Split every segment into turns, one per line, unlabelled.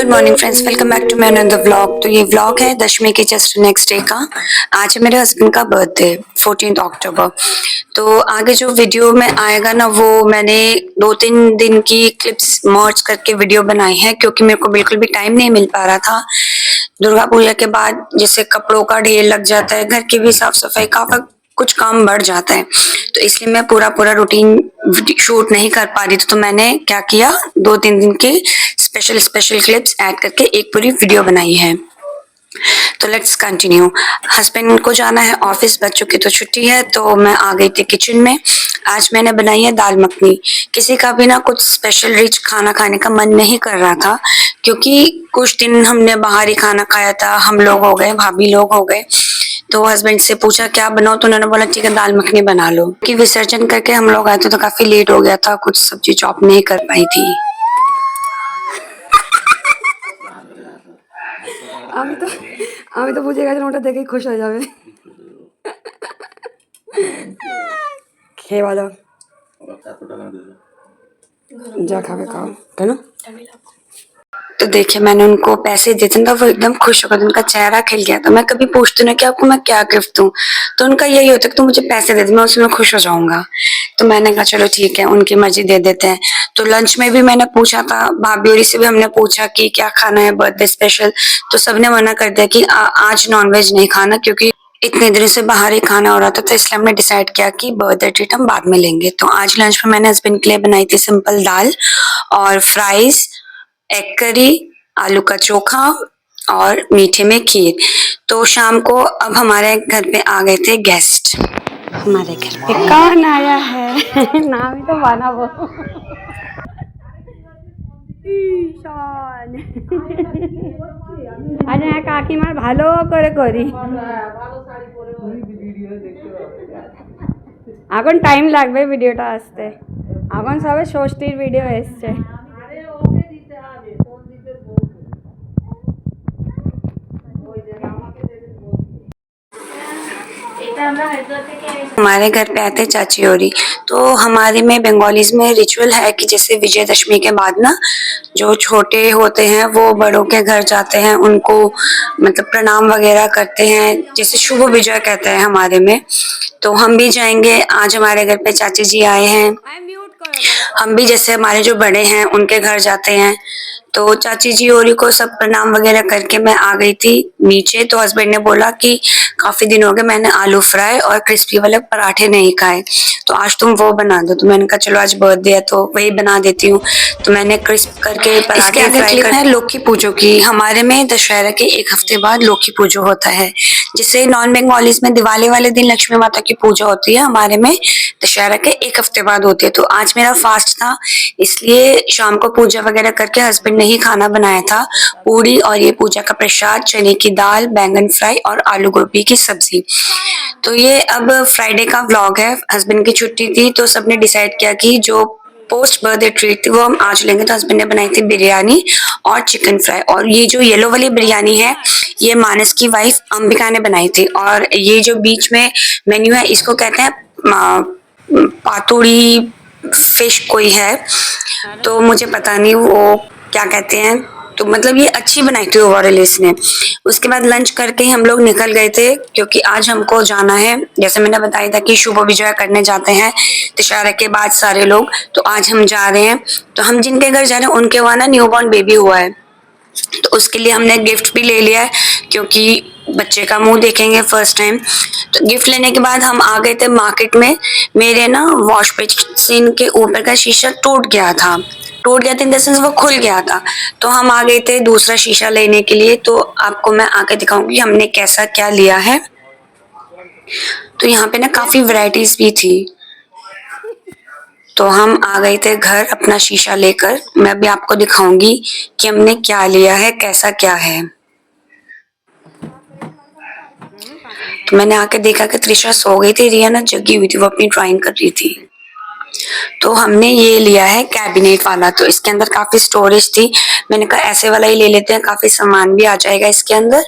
Good morning friends, welcome back to my another vlog. तो ये vlog है दशमी के जस्ट नेक्स्ट डे का। आज है मेरे हस्बैंड का बर्थडे 14 अक्टूबर। तो आगे जो वीडियो में आएगा ना, वो मैंने 2-3 दिन की क्लिप्स मर्ज करके वीडियो बनाई है, क्योंकि मेरे को बिल्कुल भी टाइम नहीं मिल पा रहा था। दुर्गा पूजा के बाद जैसे कपड़ों का ढेर लग जाता है, घर की भी साफ सफाई का कुछ काम बढ़ जाता है, तो इसलिए मैं पूरा रूटीन शूट नहीं कर पा रही थी। तो मैंने क्या किया, 2-3 दिन के स्पेशल क्लिप्स ऐड करके एक पूरी वीडियो बनाई है। तो लेट्स कंटिन्यू। हस्बैंड को जाना है ऑफिस, बच्चों की तो छुट्टी है, तो मैं आ गई थी किचन में। आज मैंने बनाई है दाल मखनी। किसी का भी ना कुछ स्पेशल रिच खाना खाने का मन नहीं कर रहा था, क्योंकि कुछ दिन हमने बाहर ही खाना खाया था। हम लोग हो गए, भाभी लोग हो गए, तो हस्बैंड से पूछा क्या बनाओ, तो उन्होंने बोला ठीक है दाल मखनी बना लो। कि विसर्जन करके हम लोग आए थे तो काफी लेट हो गया था, कुछ सब्जी चॉप नहीं कर पाई थी।
আমি তো বুঝে গেছিলাম ওটা দেখেই খুশ হয়ে যাবে। খেয়ে বলো, যা খাবে খাও। কেন?
तो देखिए मैंने उनको पैसे दिए थे, तो वो एकदम खुश होकर उनका चेहरा खिल गया। तो मैं कभी पूछती ना कि आपको मैं क्या गिफ्ट दूं, तो उनका यही होता है कि तू मुझे पैसे दे दे, मैं उसमें खुश हो जाऊंगा। तो मैंने कहा चलो ठीक है, उनकी मर्जी, दे देते हैं। तो लंच में भी मैंने पूछा था, भाभी और से भी हमने पूछा कि क्या खाना है बर्थडे स्पेशल, तो सबने मना कर दिया कि आज नॉनवेज नहीं खाना, क्योंकि इतने दिनों से बाहर ही खाना हो रहा था। तो इसलिए हमने डिसाइड किया कि बर्थडे ट्रीट हम बाद में लेंगे। तो आज लंच में मैंने हस्बैंड के लिए बनाई थी सिंपल दाल और फ्राइज, एग करी, आलू का चोखा और मीठे में खीर। तो शाम को अब हमारे घर पे आ गए थे गेस्ट। हमारे घर पे
कौन आया है? नाम ही तो माना वो। ঈশান। আজ হ্যাঁ কাকিমার ভালো করে করি। এখন টাইম লাগবে ভিডিওটা আসতে, এখন সবে ষষ্ঠীর ভিডিও এসছে।
हमारे घर पे आते चाची होरी। तो हमारे में बंगालीज में रिचुअल है कि जैसे विजयदशमी के बाद ना जो छोटे होते हैं वो बड़ों के घर जाते हैं, उनको मतलब प्रणाम वगैरह करते हैं, जैसे शुभ विजय कहते हैं हमारे में। तो हम भी जाएंगे। आज हमारे घर पे चाची जी आए हैं, हम भी जैसे हमारे जो बड़े हैं उनके घर जाते हैं। तो चाची जी होरी को सब प्रणाम वगैरह करके मैं आ गई थी नीचे। तो हस्बैंड ने बोला कि काफी दिन हो गए मैंने आलू फ्राई और क्रिस्पी वाले पराठे नहीं खाए, तो आज तुम वो बना दो। तो मैंने कहा चलो आज बर्थडे है तो वही बना देती हूँ। तो मैंने क्रिस्प करके पराठे फ्राई कर है लौकी पूजो की। हमारे में दशहरा के एक हफ्ते बाद लौकी पूजो होता है। जिसे नॉन बंगालीज में दिवाली वाले दिन लक्ष्मी माता की पूजा होती है, हमारे में दशहरा के एक हफ्ते बाद होती है। तो आज मेरा फास्ट था, इसलिए शाम को पूजा वगैरह करके हस्बैंड ने ही खाना बनाया था, पूरी और ये पूजा का प्रसाद, चने की दाल, बैंगन फ्राई और आलू गोभी की सब्जी। तो ये अब फ्राइडे का व्लॉग है। हस्बैंड की छुट्टी थी तो सबने डिसाइड किया कि जो पोस्ट बर्थडे ट्रीट थी वो हम आज लेंगे। तो हस्बैंड ने बनाई थी बिरयानी और चिकन फ्राई। और ये जो येलो वाली बिरयानी है ये मानस की वाइफ अंबिका ने बनाई थी। और ये जो बीच में मेन्यू है इसको कहते हैं पातुड़ी फिश कोई है, तो मुझे पता नहीं वो क्या कहते हैं। तो मतलब ये अच्छी बनाई थी ओवरऑल इसने। उसके बाद लंच करके हम लोग निकल गए थे, क्योंकि आज हमको जाना है, जैसे मैंने बताया था कि शुभ विजय करने जाते हैं दशहरा के बाद सारे लोग। तो आज हम जा रहे हैं। तो हम जिनके घर जा रहे हैं उनके वहां ना न्यूबॉर्न बेबी हुआ है, तो उसके लिए हमने गिफ्ट भी ले लिया है, क्योंकि बच्चे का मुंह देखेंगे फर्स्ट टाइम। तो गिफ्ट लेने के बाद हम आ गए थे मार्केट में। मेरे ना वॉश बेसिन के ऊपर का शीशा टूट गया था इन द सेंस वो खुल गया था। तो हम आ गए थे दूसरा शीशा लेने के लिए। तो आपको मैं आके दिखाऊंगी हमने कैसा क्या लिया है। तो यहाँ पे ना काफी वैरायटीज भी थी। तो हम आ गए थे घर अपना शीशा लेकर। मैं भी आपको दिखाऊंगी कि हमने क्या लिया है, कैसा क्या है। तो मैंने आके देखा कि त्रिशा सो गई थी, रिया ना जगी हुई थी, वो अपनी ड्राइंग कर रही थी। तो हमने ये लिया है कैबिनेट वाला। तो इसके अंदर काफी स्टोरेज थी, मैंने कहा ऐसे वाला ही ले लेते हैं, काफी सामान भी आ जाएगा इसके अंदर।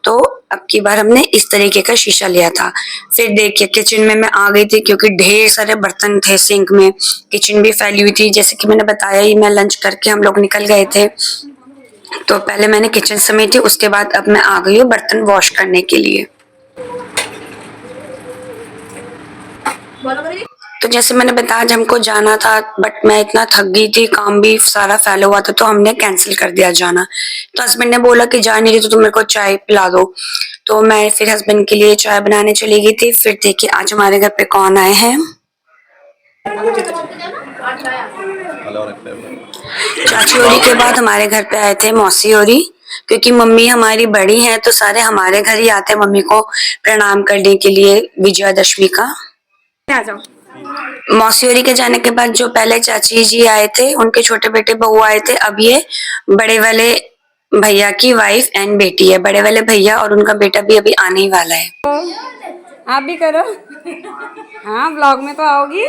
तो अब की बार हमने इस तरीके का शीशा लिया था। फिर देखिए किचन में मैं आ गई थी, क्योंकि ढेर सारे बर्तन थे सिंक में, किचन भी फैली हुई थी। जैसे कि मैंने बताया ही, मैं लंच करके हम लोग निकल गए थे। तो पहले मैंने किचन समेटी, उसके बाद अब मैं आ गई हूँ बर्तन वॉश करने के लिए। तो जैसे मैंने बताया आज हमको जाना था, बट मैं इतना थक गई थी, काम भी सारा फैला हुआ था, तो हमने कैंसिल कर दिया जाना। तो हस्बैंड ने बोला कि जा नहीं रही तो तुम मेरे को चाय पिला दो। तो मैं फिर हस्बैंड के लिए चाय बनाने चली गई थी। फिर देखिए आज हमारे घर पे कौन आए हैं। चाची ओरी के बाद हमारे घर पे आए थे मौसी ओरी, क्योंकि मम्मी हमारी बड़ी हैं तो सारे हमारे घर ही आते हैं मम्मी को प्रणाम करने के लिए विजयादशमी का।
आ जाओ।
मौसी ओरी के जाने के बाद जो पहले चाची जी आए थे उनके छोटे बेटे बहू आए थे, अब ये बड़े वाले भैया की वाइफ एंड बेटी है। बड़े वाले भैया और उनका बेटा भी अभी आने ही वाला है।
आप भी करो। हाँ ब्लॉग में तो आओगी।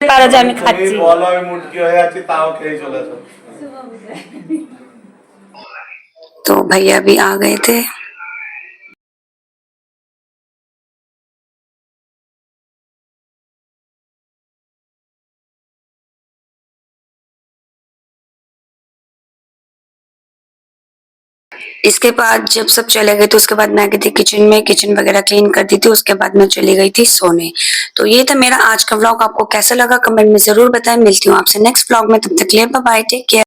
পারো যে আমি খাচ্ছি।
বলো আমি মুটকি হয়ে আছি তাও খেয়ে চলেছো।
तो भैया भी आ गए थे। इसके बाद जब सब चले गए तो उसके बाद मैं गई थी किचन में, किचन वगैरह क्लीन कर दी थी। उसके बाद मैं चली गई थी सोने। तो ये था मेरा आज का व्लॉग। आपको कैसा लगा कमेंट में जरूर बताएं। मिलती हूँ आपसे नेक्स्ट व्लॉग में, तब तक के लिए बाय बाय, टेक केयर।